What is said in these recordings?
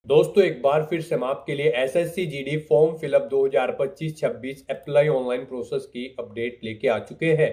दोस्तों एक बार फिर से हम आपके लिए SSC GD form fill up 2025-26 apply online process की अपडेट लेके आ चुके हैं।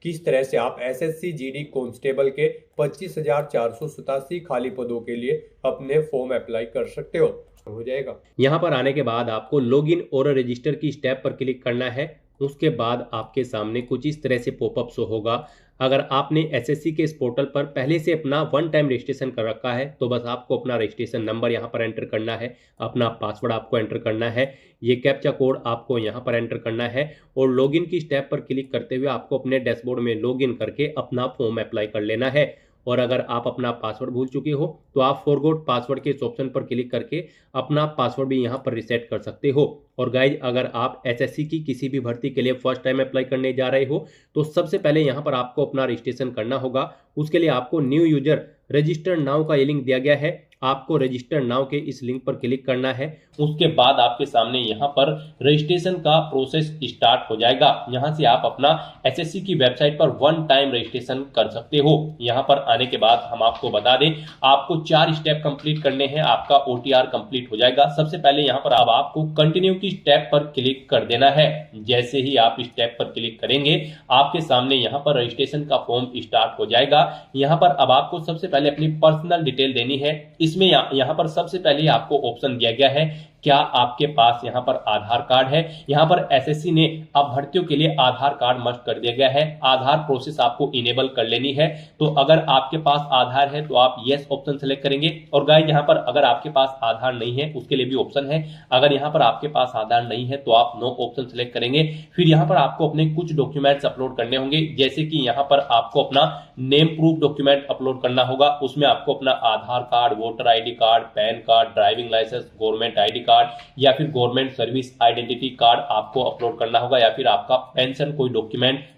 किस तरह से आप एसएससी जीडी कांस्टेबल के 25,487 खाली पदों के लिए अपने फॉर्म अप्लाई कर सकते हो जाएगा। यहाँ पर आने के बाद आपको लॉगिन और रजिस्टर की स्टेप पर क्लिक करना है। उसके बाद आपके सामने कुछ इस तरह से पॉपअप शो होगा। अगर आपने एसएससी के इस पोर्टल पर पहले से अपना वन टाइम रजिस्ट्रेशन कर रखा है तो बस आपको अपना रजिस्ट्रेशन नंबर यहाँ पर एंटर करना है, अपना पासवर्ड आपको एंटर करना है, ये कैप्चा कोड आपको यहाँ पर एंटर करना है और लॉगिन की स्टेप पर क्लिक करते हुए आपको अपने डैशबोर्ड में लॉगिन करके अपना फॉर्म अप्लाई कर लेना है। और अगर आप अपना पासवर्ड भूल चुके हो तो आप फॉरगॉट पासवर्ड के इस ऑप्शन पर क्लिक करके अपना पासवर्ड भी यहाँ पर रिसेट कर सकते हो। और गाइज, अगर आप एसएससी की किसी भी भर्ती के लिए फर्स्ट टाइम अप्लाई करने जा रहे हो तो सबसे पहले यहाँ पर आपको अपना रजिस्ट्रेशन करना होगा। उसके लिए आपको न्यू यूजर रजिस्टर नाउ का ये लिंक दिया गया है, आपको रजिस्टर नाउ के इस लिंक पर क्लिक करना है। उसके बाद आपके सामने यहाँ पर रजिस्ट्रेशन का प्रोसेस स्टार्ट हो जाएगा। यहाँ से आप अपना एसएससी की वेबसाइट पर वन टाइम रजिस्ट्रेशन कर सकते हो। यहाँ पर आने के बाद हम आपको बता दें, आपको 4 स्टेप कंप्लीट करने हैं, आपका ओटीआर कंप्लीट हो जाएगा। सबसे पहले यहाँ पर अब आपको कंटिन्यू की स्टेप पर क्लिक कर देना है। जैसे ही आप स्टेप पर क्लिक करेंगे आपके सामने यहाँ पर रजिस्ट्रेशन का फॉर्म स्टार्ट हो जाएगा। यहाँ पर अब आपको सबसे पहले अपनी पर्सनल डिटेल देनी है। इसमें यहाँ पर सबसे पहले आपको ऑप्शन दिया गया है, क्या आपके पास यहाँ पर आधार कार्ड है। यहाँ पर एसएससी ने अब भर्तियों के लिए आधार कार्ड मस्ट कर दिया गया है। आधार प्रोसेस आपको इनेबल कर लेनी है। तो अगर आपके पास आधार है तो आप यस ऑप्शन सेलेक्ट करेंगे। और गाइस, यहाँ पर अगर आपके पास आधार नहीं है उसके लिए भी ऑप्शन है। अगर यहाँ पर आपके पास आधार नहीं है तो आप नो ऑप्शन सेलेक्ट करेंगे। फिर यहाँ पर आपको अपने कुछ डॉक्यूमेंट्स अपलोड करने होंगे, जैसे कि यहाँ पर आपको अपना नेम प्रूफ डॉक्यूमेंट अपलोड करना होगा। उसमें आपको अपना Aadhaar card, voter ID card, PAN card, driving licence, government ID card या फिर गवर्नमेंट सर्विस आइडेंटिटी कार्ड आपको अपलोड करना होगा, या फिर आपका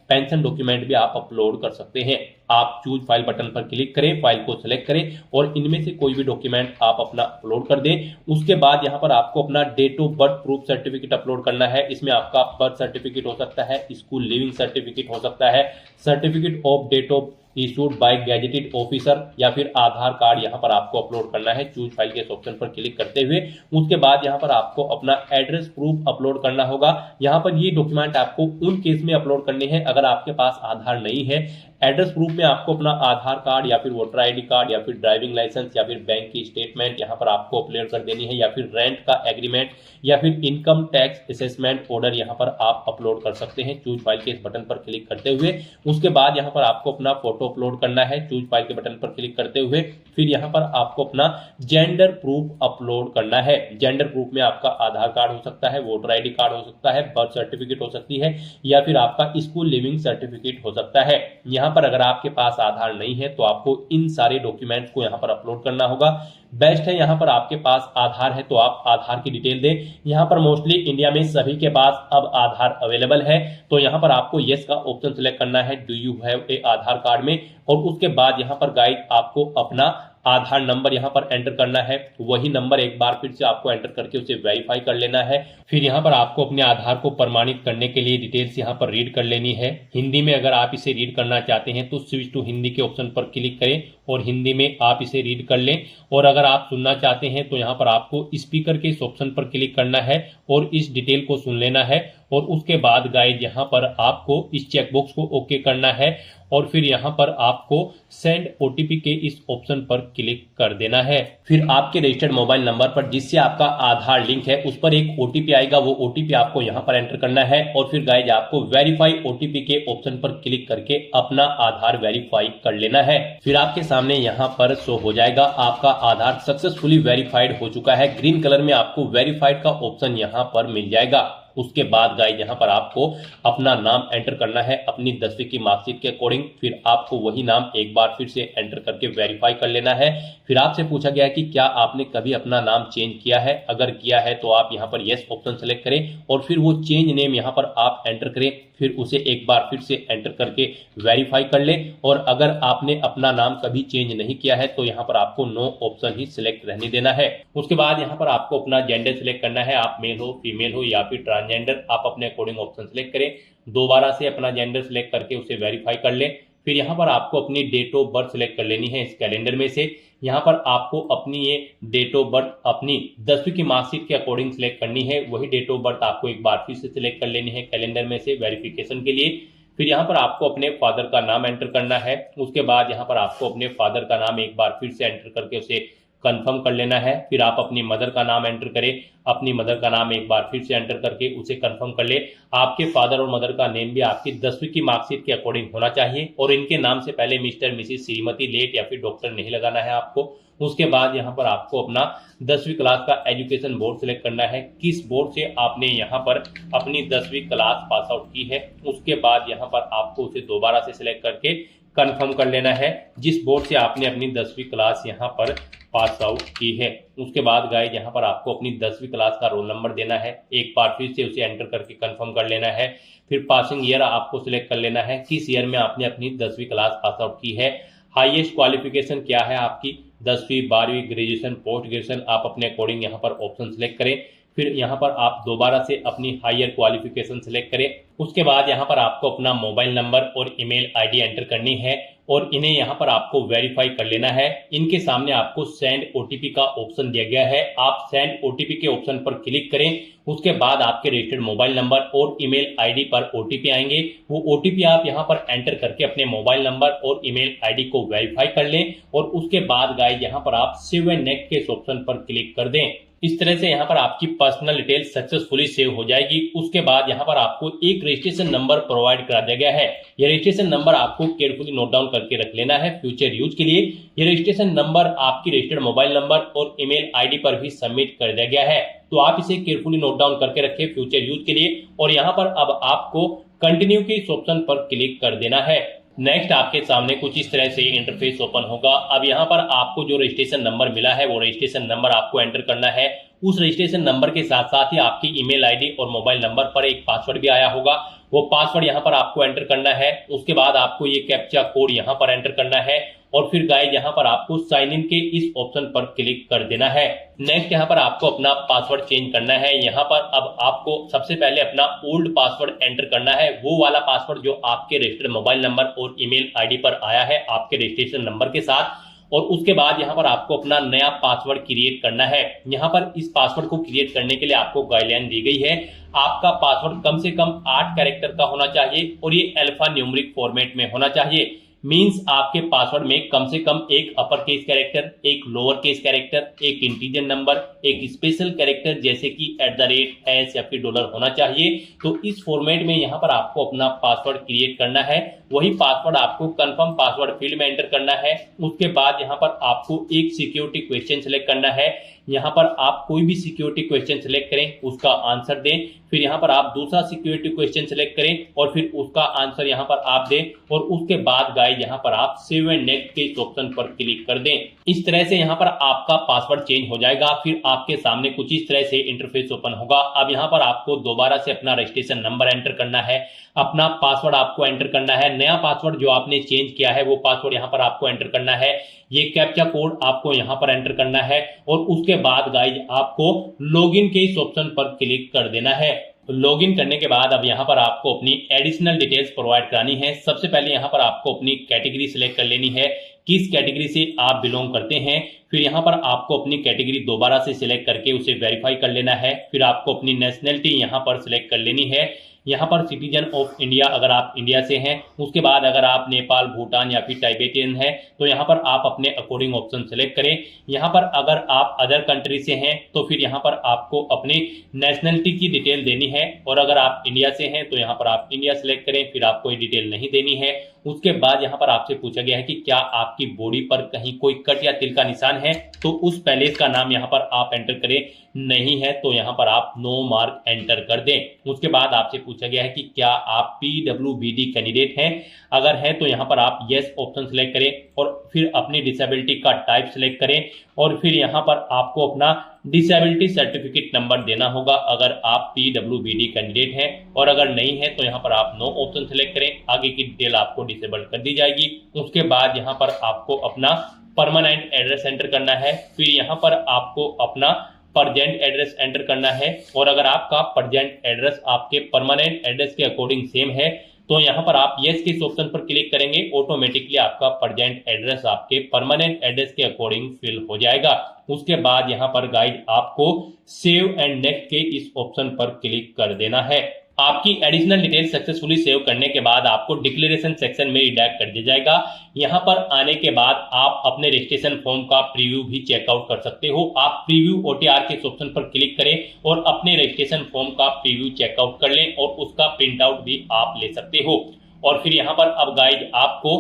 पेंशन डॉक्यूमेंट भी आप अपलोड कर सकते हैं। आप चूज फाइल बटन पर क्लिक करें, फाइल को सिलेक्ट करें और इनमें से कोई भी डॉक्यूमेंट आप अपना अपलोड कर दें। उसके बाद यहां पर आपको अपना date of birth proof certificate upload करना है। इसमें आपका बर्थ सर्टिफिकेट हो सकता है, स्कूल लिविंग सर्टिफिकेट हो सकता है, certificate of date of issued by gazetted officer, या फिर आधार कार्ड यहां पर आपको अपलोड करना है चूज फाइल के ऑप्शन पर क्लिक करते हुए। उसके बाद यहां पर आपको अपना एड्रेस प्रूफ अपलोड करना होगा। यहां पर ये डॉक्यूमेंट आपको उन केस में अपलोड करने हैं अगर आपके पास आधार नहीं है। एड्रेस प्रूफ में आपको अपना आधार कार्ड या फिर वोटर आईडी कार्ड या फिर ड्राइविंग लाइसेंस या फिर बैंक की स्टेटमेंट यहां पर आपको अपलोड कर देनी है, या फिर रेंट का एग्रीमेंट या फिर इनकम टैक्स असेसमेंट ऑर्डर यहां पर आप अपलोड कर सकते हैं चूज फाइल के इस बटन पर क्लिक करते हुए। उसके बाद यहां पर आपको अपना फोटो अपलोड करना है चूज फाइल के बटन पर क्लिक करते हुए। फिर यहां पर आपको अपना जेंडर प्रूफ अपलोड करना है। जेंडर प्रूफ में आपका आधार कार्ड हो सकता है, वोटर आईडी कार्ड हो सकता है, बर्थ सर्टिफिकेट हो सकती है, या फिर आपका स्कूल लिविंग सर्टिफिकेट हो सकता है। यहां पर अगर आपके पास आधार नहीं है तो आपको इन सारे डॉक्यूमेंट्स को यहां पर अपलोड करना होगा। बेस्ट है यहां पर आपके पास आधार है तो आप आधार की डिटेल दें। यहां पर मोस्टली इंडिया में सभी के पास अब आधार अवेलेबल है, तो यहां पर आपको यस का ऑप्शन सिलेक्ट करना है, do you have a Aadhaar card में। और उसके बाद यहां पर गाइड आपको अपना आधार नंबर यहां पर एंटर करना है। वही नंबर एक बार फिर से आपको एंटर करके उसे वेरीफाई कर लेना है। फिर यहां पर आपको अपने आधार को प्रमाणित करने के लिए डिटेल्स यहां पर रीड कर लेनी है। हिंदी में अगर आप इसे रीड करना चाहते हैं तो स्विच टू हिंदी के ऑप्शन पर क्लिक करें और हिंदी में आप इसे रीड कर लें। और अगर आप सुनना चाहते हैं तो यहां पर आपको स्पीकर के इस ऑप्शन पर क्लिक करना है और इस डिटेल को सुन लेना है। और उसके बाद गाइड यहां पर आपको इस चेकबॉक्स को ओके करना है और फिर यहां पर आपको सेंड ओटीपी के इस ऑप्शन पर क्लिक कर देना है। फिर आपके रजिस्टर्ड मोबाइल नंबर पर जिससे आपका आधार लिंक है उस पर एक ओटीपी आएगा, वो ओटीपी आपको यहां पर एंटर करना है। और फिर गाइज आपको वेरीफाई ओटीपी के ऑप्शन पर क्लिक करके अपना आधार वेरीफाई कर लेना है। फिर आपके सामने यहां पर शो हो जाएगा आपका आधार सक्सेसफुली वेरीफाइड हो चुका है। ग्रीन कलर में आपको वेरीफाइड का ऑप्शन यहां पर मिल जाएगा। उसके बाद गाइस यहां पर आपको अपना नाम एंटर करना है अपनी 10वीं की मार्कशीट के अकॉर्डिंग। फिर आपको वही नाम एक बार फिर से एंटर करके वेरीफाई कर लेना है। फिर आपसे पूछा गया है कि क्या आपने कभी अपना नाम चेंज किया है। अगर किया है तो आप यहां पर यस ऑप्शन सेलेक्ट करें और फिर वो चेंज नेम यहां पर आप एंटर करें। फिर उसे एक बार फिर से एंटर करके वेरीफाई कर लें। और अगर आपने अपना नाम कभी चेंज नहीं किया है तो यहाँ पर आपको नो ऑप्शन ही सिलेक्ट रहने देना है। उसके बाद यहाँ पर आपको अपना जेंडर सिलेक्ट करना है, आप मेल हो, फीमेल हो या फिर ट्रांसजेंडर, आप अपने अकॉर्डिंग ऑप्शन सिलेक्ट करें। दोबारा से अपना जेंडर सिलेक्ट करके उसे वेरीफाई कर लें। फिर यहाँ पर आपको अपनी डेट ऑफ बर्थ सेलेक्ट कर लेनी है इस कैलेंडर में से। यहाँ पर आपको अपनी ये डेट ऑफ बर्थ अपनी 10वीं की मार्कशीट के अकॉर्डिंग सेलेक्ट करनी है। वही डेट ऑफ बर्थ आपको एक बार फिर से सिलेक्ट कर लेनी है कैलेंडर में से वेरिफिकेशन के लिए। फिर यहाँ पर आपको अपने फादर का नाम एंटर करना है। उसके बाद यहाँ पर आपको अपने फादर का नाम एक बार फिर से एंटर करके उसे कंफर्म कर लेना है। फिर आप अपनी मदर का नाम एंटर करें, अपनी मदर का नाम एक बार फिर से एंटर करके उसे कंफर्म कर ले। आपके फादर और मदर का नेम भी आपकी 10वीं की मार्कशीट के अकॉर्डिंग होना चाहिए और इनके नाम से पहले मिस्टर, मिसिस, श्रीमती, लेट या फिर डॉक्टर नहीं लगाना है आपको। उसके बाद यहाँ पर आपको अपना 10वीं क्लास का एजुकेशन बोर्ड सिलेक्ट करना है, किस बोर्ड से आपने यहाँ पर अपनी 10वीं क्लास पास आउट की है। उसके बाद यहाँ पर आपको उसे दोबारा से सिलेक्ट करके कंफर्म कर लेना है जिस बोर्ड से आपने अपनी 10वीं क्लास यहाँ पर पास आउट की है। उसके बाद गाइस यहाँ पर आपको अपनी 10वीं क्लास का रोल नंबर देना है, एक बार फिर से उसे एंटर करके कंफर्म कर लेना है। फिर पासिंग ईयर आपको सिलेक्ट कर लेना है, किस ईयर में आपने अपनी 10वीं क्लास पास आउट की है। हाईएस्ट क्वालिफिकेशन क्या है आपकी, 10वीं, 12वीं, ग्रेजुएशन, पोस्ट ग्रेजुएशन, आप अपने अकॉर्डिंग यहाँ पर ऑप्शन सिलेक्ट करें। फिर यहाँ पर आप दोबारा से अपनी हायर क्वालिफिकेशन सिलेक्ट करें। उसके बाद यहाँ पर आपको अपना मोबाइल नंबर और ईमेल आईडी एंटर करनी है और इन्हें यहाँ पर आपको वेरीफाई कर लेना है। इनके सामने आपको सेंड ओटीपी का ऑप्शन दिया गया है, आप सेंड ओटीपी के ऑप्शन पर क्लिक करें। उसके बाद आपके रजिस्टर्ड मोबाइल नंबर और ईमेल आईडी पर ओटीपी आएंगे। वो ओटीपी आप यहाँ पर एंटर करके अपने मोबाइल नंबर और ईमेल आईडी को वेरीफाई कर लें और उसके बाद गाइस यहाँ पर आप सेव एंड नेक्स्ट के ऑप्शन पर क्लिक कर दें। इस तरह से यहाँ पर आपकी पर्सनल डिटेल सक्सेसफुली सेव हो जाएगी। उसके बाद यहाँ पर आपको एक रजिस्ट्रेशन नंबर प्रोवाइड करा दिया गया है। यह रजिस्ट्रेशन नंबर आपको केयरफुली नोट डाउन करके रख लेना है फ्यूचर यूज के लिए। यह रजिस्ट्रेशन नंबर आपकी रजिस्टर्ड मोबाइल नंबर और ईमेल आईडी पर भी सबमिट कर दिया गया है, तो आप इसे केयरफुली नोट डाउन करके रखें फ्यूचर यूज के लिए। और यहाँ पर अब आपको कंटिन्यू के इस ऑप्शन पर क्लिक कर देना है। नेक्स्ट आपके सामने कुछ इस तरह से इंटरफेस ओपन होगा। अब यहाँ पर आपको जो रजिस्ट्रेशन नंबर मिला है वो रजिस्ट्रेशन नंबर आपको एंटर करना है। उस रजिस्ट्रेशन नंबर के साथ साथ ही आपकी ईमेल आईडी और मोबाइल नंबर पर एक पासवर्ड भी आया होगा, वो पासवर्ड यहाँ पर आपको एंटर करना है। उसके बाद आपको ये कैप्चा कोड यहाँ पर एंटर करना है और फिर गाइस यहाँ पर आपको साइन इन के इस ऑप्शन पर क्लिक कर देना है। नेक्स्ट यहाँ पर आपको अपना पासवर्ड चेंज करना है। यहाँ पर अब आपको सबसे पहले अपना ओल्ड पासवर्ड एंटर करना है, वो वाला पासवर्ड जो आपके रजिस्टर्ड मोबाइल नंबर और ईमेल आईडी पर आया है आपके रजिस्ट्रेशन नंबर के साथ। और उसके बाद यहाँ पर आपको अपना नया पासवर्ड क्रिएट करना है। यहाँ पर इस पासवर्ड को क्रिएट करने के लिए आपको गाइडलाइन दी गई है। आपका पासवर्ड कम से कम 8 कैरेक्टर का होना चाहिए और ये अल्फा न्यूमेरिक फॉर्मेट में होना चाहिए। मींस आपके पासवर्ड में कम से कम एक अपर केस कैरेक्टर, एक लोअर केस कैरेक्टर, एक इंटीजर नंबर, एक स्पेशल कैरेक्टर जैसे कि @ या फिर $, होना चाहिए। तो इस फॉर्मेट में यहाँ पर आपको अपना पासवर्ड क्रिएट करना है। वही पासवर्ड आपको कंफर्म पासवर्ड फील्ड में एंटर करना है। उसके बाद यहाँ पर आपको एक सिक्योरिटी क्वेश्चन सिलेक्ट करना है। यहाँ पर आप कोई भी सिक्योरिटी क्वेश्चन सिलेक्ट करें, उसका आंसर दें। फिर यहाँ पर आप दूसरा सिक्योरिटी क्वेश्चन सिलेक्ट करें और फिर उसका आंसर यहाँ पर आप दें और उसके बाद गाइस यहाँ पर आप सेव एंड नेक्स्ट के इस ऑप्शन पर क्लिक कर दें। इस तरह से यहाँ पर आपका पासवर्ड चेंज हो जाएगा। फिर आपके सामने कुछ इस तरह से इंटरफेस ओपन होगा। अब यहाँ पर आपको दोबारा से अपना रजिस्ट्रेशन नंबर एंटर करना है, अपना पासवर्ड आपको एंटर करना है। नया पासवर्ड जो आपने चेंज किया है वो पासवर्ड यहाँ पर आपको एंटर करना है। ये कैप्चा कोड आपको यहाँ पर एंटर करना है और उसके बाद गाइस आपको लॉगिन के इस ऑप्शन पर क्लिक कर देना है। लॉगिन करने के बाद अब यहाँ पर आपको अपनी एडिशनल डिटेल्स प्रोवाइड करानी है। सबसे पहले यहाँ पर आपको अपनी कैटेगरी सिलेक्ट कर लेनी है, किस कैटेगरी से आप बिलोंग करते हैं। फिर यहाँ पर आपको अपनी कैटेगरी दोबारा से सिलेक्ट करके उसे वेरीफाई कर लेना है। फिर आपको अपनी नेशनलिटी यहाँ पर सिलेक्ट कर लेनी है। यहाँ पर सिटीजन ऑफ इंडिया अगर आप इंडिया से हैं। उसके बाद अगर आप नेपाल, भूटान या फिर टाइबेटियन हैं तो यहाँ पर आप अपने अकॉर्डिंग ऑप्शन सेलेक्ट करें। यहाँ पर अगर आप अदर कंट्री से हैं तो फिर यहाँ पर आपको अपनी नेशनलिटी की डिटेल देनी है और अगर आप इंडिया से हैं तो यहाँ पर आप इंडिया सेलेक्ट करें, फिर आपको ये डिटेल नहीं देनी है। उसके बाद यहाँ पर आपसे पूछा गया है कि क्या आपकी बॉडी पर कहीं कोई कट या तिल का निशान है, तो उस पैलेस का नाम यहाँ पर आप एंटर करें, नहीं है तो यहाँ पर आप नो मार्क एंटर कर दें। उसके बाद आपसे पूछा गया है कि क्या आप PWBD कैंडिडेट हैं, अगर है तो यहाँ पर आप यस ऑप्शन सेलेक्ट करें और फिर अपनी डिसेबिलिटी का टाइप सेलेक्ट करें और फिर यहाँ पर आपको अपना डिसेबिलिटी सर्टिफिकेट नंबर देना होगा अगर आप PWBD कैंडिडेट हैं और अगर नहीं है तो यहाँ पर आप नो ऑप्शन सेलेक्ट करें, आगे की डिटेल आपको डिसेबल कर दी जाएगी। उसके बाद यहाँ पर आपको अपना परमानेंट एड्रेस एंटर करना है। फिर यहाँ पर आपको अपना प्रेजेंट एड्रेस एंटर करना है और अगर आपका प्रेजेंट एड्रेस आपके परमानेंट एड्रेस के अकॉर्डिंग सेम है तो यहाँ पर आप यस के इस ऑप्शन पर क्लिक करेंगे, ऑटोमेटिकली आपका प्रेजेंट एड्रेस आपके परमानेंट एड्रेस के अकॉर्डिंग फिल हो जाएगा। उसके बाद यहाँ पर गाइज आपको सेव एंड नेक्स्ट के इस ऑप्शन पर क्लिक कर देना है। आपकी एडिशनल डिटेल सक्सेसफुली सेव करने के बाद आपको डिक्लेरेशन सेक्शन में रिडायरेक्ट कर दिया जाएगा। यहाँ पर आने के बाद आप अपने रजिस्ट्रेशन फॉर्म का प्रीव्यू भी चेकआउट कर सकते हो। आप प्रीव्यू ओटीआर के ऑप्शन पर क्लिक करें और अपने रजिस्ट्रेशन फॉर्म का प्रीव्यू चेकआउट कर लें और उसका प्रिंट आउट भी आप ले सकते हो। और फिर यहाँ पर अब गाइड आपको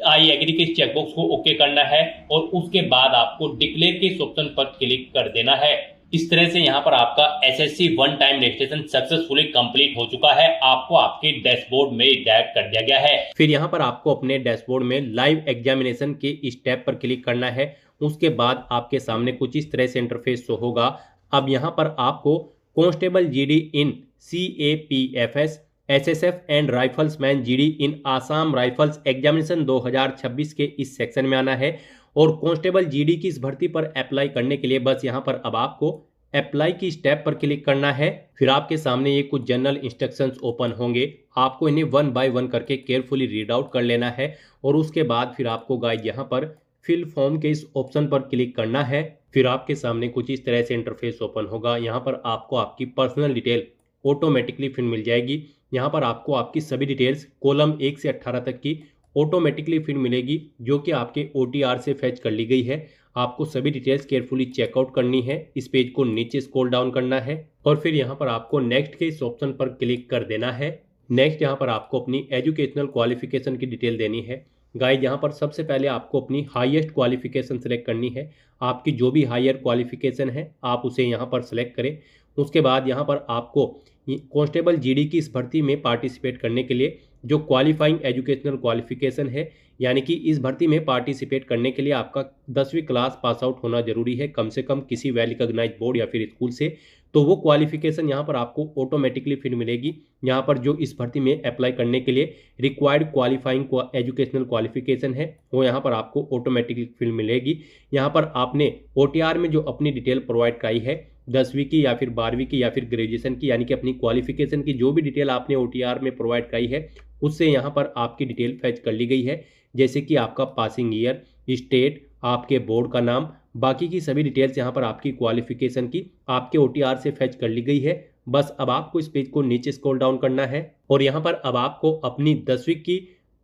आई एग्री के चेकबॉक्स को ओके करना है और उसके बाद आपको डिक्लेयर के ऑप्शन पर क्लिक कर देना है। इस तरह से यहाँ पर आपका SSC one time registration successfully complete हो चुका है। आपको आपके डैशबोर्ड में डायरेक्ट कर दिया गया है। फिर यहाँ पर आपको अपने डैशबोर्ड में लाइव एग्जामिनेशन के इस टैब पर क्लिक करना है। उसके बाद आपके सामने कुछ इस तरह से इंटरफेस शो होगा। अब यहाँ पर आपको constable GD in CAPFS SSF and rifleman GD in Assam rifles examination 2026 के इस सेक्शन में आना है। और कांस्टेबल जीडी की इस भर्ती पर अप्लाई करने के लिए बस यहाँ पर अब आपको अप्लाई की स्टेप पर क्लिक करना है। फिर आपके सामने ये कुछ जनरल इंस्ट्रक्शंस ओपन होंगे। आपको इन्हें वन बाय वन करके केयरफुली रीड आउट कर लेना है और उसके बाद फिर आपको गाइड यहाँ पर फिल फॉर्म के इस ऑप्शन पर क्लिक करना है। फिर आपके सामने कुछ इस तरह से इंटरफेस ओपन होगा। यहाँ पर आपको आपकी पर्सनल डिटेल ऑटोमेटिकली फिर मिल जाएगी। यहाँ पर आपको आपकी सभी डिटेल्स कॉलम 1 से 18 तक की ऑटोमेटिकली फिर मिलेगी, जो कि आपके OTR से फैच कर ली गई है। आपको सभी डिटेल्स केयरफुली चेकआउट करनी है। इस पेज को नीचे स्क्रॉल डाउन करना है और फिर यहाँ पर आपको नेक्स्ट के इस ऑप्शन पर क्लिक कर देना है। नेक्स्ट यहाँ पर आपको अपनी एजुकेशनल क्वालिफिकेशन की डिटेल देनी है। गाइड यहाँ पर सबसे पहले आपको अपनी हाईएस्ट क्वालिफिकेशन सेलेक्ट करनी है। आपकी जो भी हायर क्वालिफिकेशन है आप उसे यहाँ पर सेलेक्ट करें। उसके बाद यहाँ पर आपको कांस्टेबल जीडी की इस भर्ती में पार्टिसिपेट करने के लिए जो क्वालिफाइंग एजुकेशनल क्वालिफिकेशन है, यानी कि इस भर्ती में पार्टिसिपेट करने के लिए आपका 10वीं क्लास पास आउट होना जरूरी है, कम से कम किसी वेल रिकॉग्नाइज बोर्ड या फिर स्कूल से। तो वो क्वालिफिकेशन यहाँ पर आपको ऑटोमेटिकली फिर मिलेगी। यहाँ पर जो इस भर्ती में अप्लाई करने के लिए रिक्वायर्ड क्वालिफाइंग एजुकेशनल क्वालिफिकेशन है वो यहाँ पर आपको ऑटोमेटिकली फिर मिलेगी। यहाँ पर आपने OTR में जो अपनी डिटेल प्रोवाइड कराई है 10वीं की या फिर 12वीं की या फिर ग्रेजुएशन की, यानी कि अपनी क्वालिफिकेशन की जो भी डिटेल आपने OTR में प्रोवाइड कराई है उससे यहाँ पर आपकी डिटेल फैच कर ली गई है। जैसे कि आपका पासिंग ईयर, स्टेट, आपके बोर्ड का नाम, बाकी की सभी डिटेल्स यहाँ पर आपकी क्वालिफिकेशन की आपके OTR से फैच कर ली गई है। बस अब आपको इस पेज को नीचे स्क्रॉल डाउन करना है और यहाँ पर अब आपको अपनी 10वीं की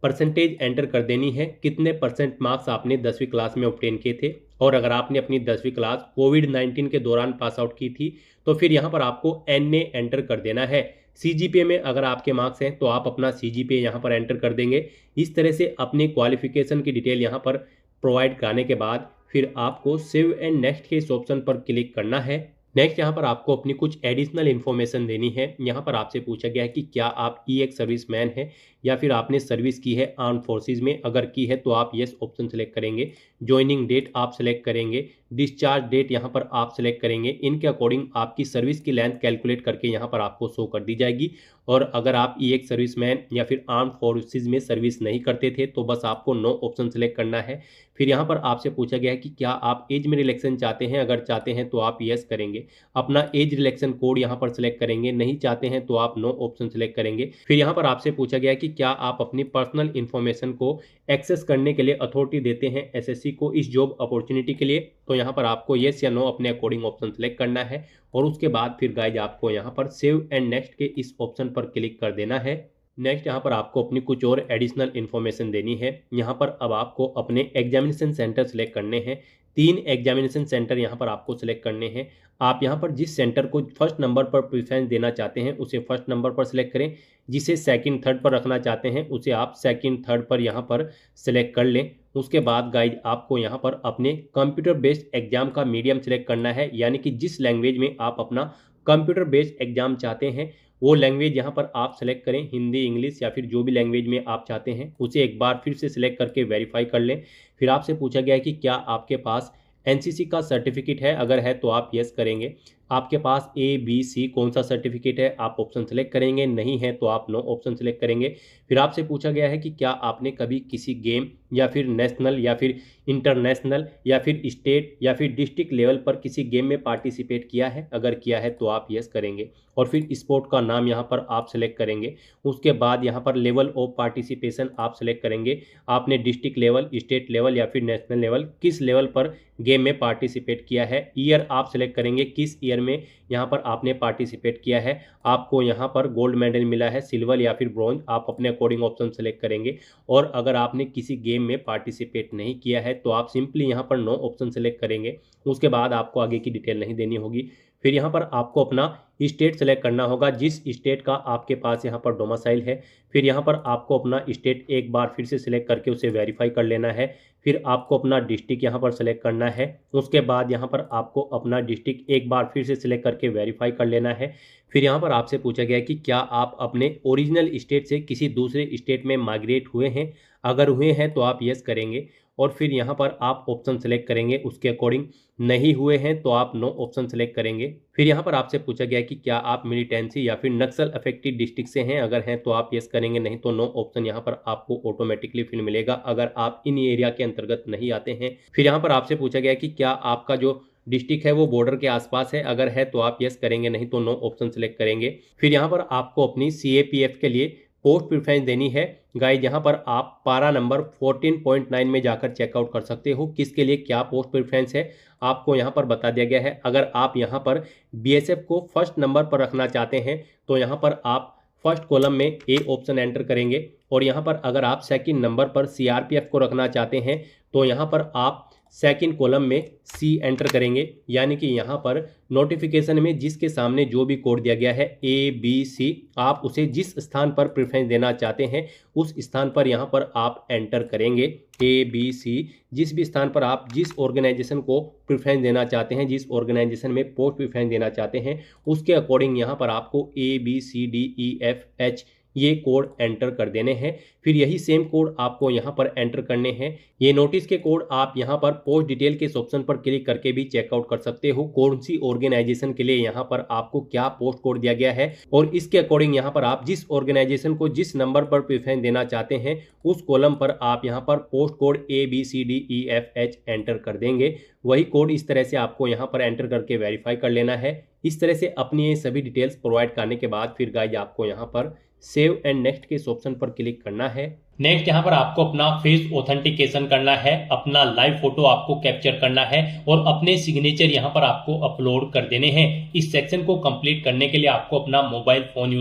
परसेंटेज एंटर कर देनी है। कितने परसेंट मार्क्स आपने 10वीं क्लास में ऑब्टेन किए थे, और अगर आपने अपनी 10वीं क्लास कोविड-19 के दौरान पास आउट की थी तो फिर यहाँ पर आपको NA एंटर कर देना है। CGPA में अगर आपके मार्क्स हैं तो आप अपना CGPA यहाँ पर एंटर कर देंगे। इस तरह से अपनी क्वालिफिकेशन की डिटेल यहाँ पर प्रोवाइड कराने के बाद फिर आपको सेव एंड नेक्स्ट के इस ऑप्शन पर क्लिक करना है। नेक्स्ट यहाँ पर आपको अपनी कुछ एडिशनल इन्फॉर्मेशन देनी है। यहाँ पर आपसे पूछा गया है कि क्या आप EX सर्विसमैन हैं या फिर आपने सर्विस की है आर्म फोर्सेज में। अगर की है तो आप येस ऑप्शन सेलेक्ट करेंगे। ज्वाइनिंग डेट आप सेलेक्ट करेंगे। डिस्चार्ज डेट यहाँ पर आप सेलेक्ट करेंगे। इनके अकॉर्डिंग आपकी सर्विस की लेंथ कैलकुलेट करके यहाँ पर आपको शो कर दी जाएगी। और अगर आप EX सर्विसमैन या फिर आर्म फोर्सेज में सर्विस नहीं करते थे तो बस आपको नो ऑप्शन सेलेक्ट करना है। फिर यहाँ पर आपसे पूछा गया है कि क्या आप एज में रिलैक्सेशन चाहते हैं। अगर चाहते हैं तो आप येस करेंगे, अपना एज रिलैक्सेशन कोड यहाँ पर सेलेक्ट करेंगे। नहीं चाहते हैं तो आप नो ऑप्शन सेलेक्ट करेंगे। फिर यहाँ पर आपसे पूछा गया है कि क्या आप अपनी पर्सनल इन्फॉर्मेशन को एक्सेस करने के लिए अथॉरिटी देते हैं SSC को इस जॉब अपॉर्चुनिटी के लिए। तो यहाँ पर आपको येस या नो अपने अकॉर्डिंग ऑप्शन सेलेक्ट करना है और उसके बाद फिर गाइज आपको यहाँ पर सेव एंड नेक्स्ट के इस ऑप्शन पर क्लिक कर देना है। नेक्स्ट यहाँ पर आपको अपनी कुछ और एडिशनल इन्फॉर्मेशन देनी है। यहाँ पर अब आपको अपने एग्जामिनेशन सेंटर सेलेक्ट करने हैं। 3 एग्जामिनेशन सेंटर यहाँ पर आपको सेलेक्ट करने हैं। आप यहाँ पर जिस सेंटर को फर्स्ट नंबर पर प्रेफरेंस देना चाहते हैं उसे फर्स्ट नंबर पर सिलेक्ट करें। जिसे सेकंड थर्ड पर रखना चाहते हैं उसे आप सेकंड थर्ड पर यहाँ पर सिलेक्ट कर लें। उसके बाद गाइज आपको यहाँ पर अपने कंप्यूटर बेस्ड एग्जाम का मीडियम सेलेक्ट करना है, यानी कि जिस लैंग्वेज में आप अपना कंप्यूटर बेस्ड एग्जाम चाहते हैं वो लैंग्वेज यहाँ पर आप सेलेक्ट करें। हिंदी, इंग्लिश या फिर जो भी लैंग्वेज में आप चाहते हैं उसे एक बार फिर से सिलेक्ट करके वेरीफाई कर लें। फिर आपसे पूछा गया है कि क्या आपके पास NCC का सर्टिफिकेट है। अगर है तो आप येस करेंगे, आपके पास ABC कौन सा सर्टिफिकेट है, आप ऑप्शन सेलेक्ट करेंगे, नहीं है तो आप नो ऑप्शन सेलेक्ट करेंगे। फिर आपसे पूछा गया है कि क्या आपने कभी किसी गेम या फिर नेशनल या फिर इंटरनेशनल या फिर स्टेट या फिर डिस्ट्रिक्ट लेवल पर किसी गेम में पार्टिसिपेट किया है, अगर किया है तो आप यस करेंगे और फिर स्पोर्ट का नाम यहाँ पर आप सेलेक्ट करेंगे। उसके बाद यहाँ पर लेवल ऑफ पार्टिसिपेशन आप सेलेक्ट करेंगे, आपने डिस्ट्रिक्ट लेवल, स्टेट लेवल या फिर नेशनल लेवल किस लेवल पर गेम में पार्टिसिपेट किया है। ईयर आप सेलेक्ट करेंगे, किस ईयर में यहाँ पर आपने पार्टिसिपेट किया है, आपको यहाँ पर गोल्ड मेडल मिला है, सिल्वर या फिर ब्रॉन्ज, आप अपने अकॉर्डिंग ऑप्शन सेलेक्ट करेंगे। और अगर आपने किसी गेम में पार्टिसिपेट नहीं किया है तो आप सिंपली यहाँ पर नो ऑप्शन सेलेक्ट करेंगे। उसके बाद आपको आगे की डिटेल नहीं देनी होगी। फिर यहाँ पर आपको अपना स्टेट सेलेक्ट करना होगा, जिस स्टेट का आपके पास यहाँ पर डोमिसाइल है। फिर यहाँ पर आपको अपना स्टेट एक बार फिर से सिलेक्ट करके उसे वेरीफाई कर लेना है। फिर आपको अपना डिस्ट्रिक्ट यहाँ पर सेलेक्ट करना है। उसके बाद यहाँ पर आपको अपना डिस्ट्रिक्ट एक बार फिर से सिलेक्ट करके वेरीफाई कर लेना है। फिर यहाँ पर आपसे पूछा गया है कि क्या आप अपने ओरिजिनल स्टेट से किसी दूसरे स्टेट में माइग्रेट हुए हैं, अगर हुए हैं तो आप यस करेंगे और फिर यहाँ पर आप ऑप्शन सेलेक्ट करेंगे उसके अकॉर्डिंग, नहीं हुए हैं तो आप नो ऑप्शन सेलेक्ट करेंगे। फिर यहाँ पर आपसे पूछा गया कि क्या आप मिलिटेंसी या फिर नक्सल अफेक्टेड डिस्ट्रिक्ट से हैं, अगर हैं तो आप यस करेंगे, नहीं तो नो ऑप्शन यहाँ पर आपको ऑटोमेटिकली फिर मिलेगा अगर आप इन एरिया के अंतर्गत नहीं आते हैं। फिर यहाँ पर आपसे पूछा गया कि क्या आपका जो डिस्ट्रिक्ट है वो बॉर्डर के आसपास है, अगर है तो आप यस करेंगे, नहीं तो नो ऑप्शन सेलेक्ट करेंगे। फिर यहाँ पर आपको अपनी CAPF के लिए पोस्ट प्रेफरेंस देनी है। गाइज यहाँ पर आप पारा नंबर 14.9 में जाकर चेकआउट कर सकते हो किसके लिए क्या पोस्ट प्रेफरेंस है, आपको यहाँ पर बता दिया गया है। अगर आप यहाँ पर BSF को फर्स्ट नंबर पर रखना चाहते हैं तो यहाँ पर आप फर्स्ट कॉलम में A ऑप्शन एंटर करेंगे और यहाँ पर अगर आप सेकंड नंबर पर CRPF को रखना चाहते हैं तो यहाँ पर आप सेकंड कॉलम में C एंटर करेंगे। यानी कि यहाँ पर नोटिफिकेशन में जिसके सामने जो भी कोड दिया गया है ABC, आप उसे जिस स्थान पर प्रेफरेंस देना चाहते हैं उस स्थान पर यहाँ पर आप एंटर करेंगे ABC। जिस भी स्थान पर आप जिस ऑर्गेनाइजेशन को प्रेफरेंस देना चाहते हैं, जिस ऑर्गेनाइजेशन में पोस्ट प्रेफरेंस देना चाहते हैं, उसके अकॉर्डिंग यहाँ पर आपको ABCDEFH ये कोड एंटर कर देने हैं। फिर यही सेम कोड आपको यहाँ पर एंटर करने हैं। ये नोटिस के कोड आप यहाँ पर पोस्ट डिटेल के इस ऑप्शन पर क्लिक करके भी चेकआउट कर सकते हो कौन सी ऑर्गेनाइजेशन के लिए यहाँ पर आपको क्या पोस्ट कोड दिया गया है और इसके अकॉर्डिंग यहाँ पर आप जिस ऑर्गेनाइजेशन को जिस नंबर पर प्रेफरेंस देना चाहते हैं उस कॉलम पर आप यहाँ पर पोस्ट कोड ABCDEFH एंटर कर देंगे। वही कोड इस तरह से आपको यहाँ पर एंटर करके वेरीफाई कर लेना है। इस तरह से अपनी ये सभी डिटेल्स प्रोवाइड करने के बाद फिर गाइज आपको यहाँ पर सेव एंड नेक्स्ट के इस ऑप्शन पर क्लिक करना है। नेक्स्ट यहाँ पर आपको अपना फेस ऑथेंटिकेशन करना है, अपना लाइव फोटो आपको कैप्चर करना है और अपने सिग्नेचर यहाँ पर आपको अपलोड कर देने हैं। इस सेक्शन को कंप्लीट करने के लिए आपको अपना मोबाइल फोन यूज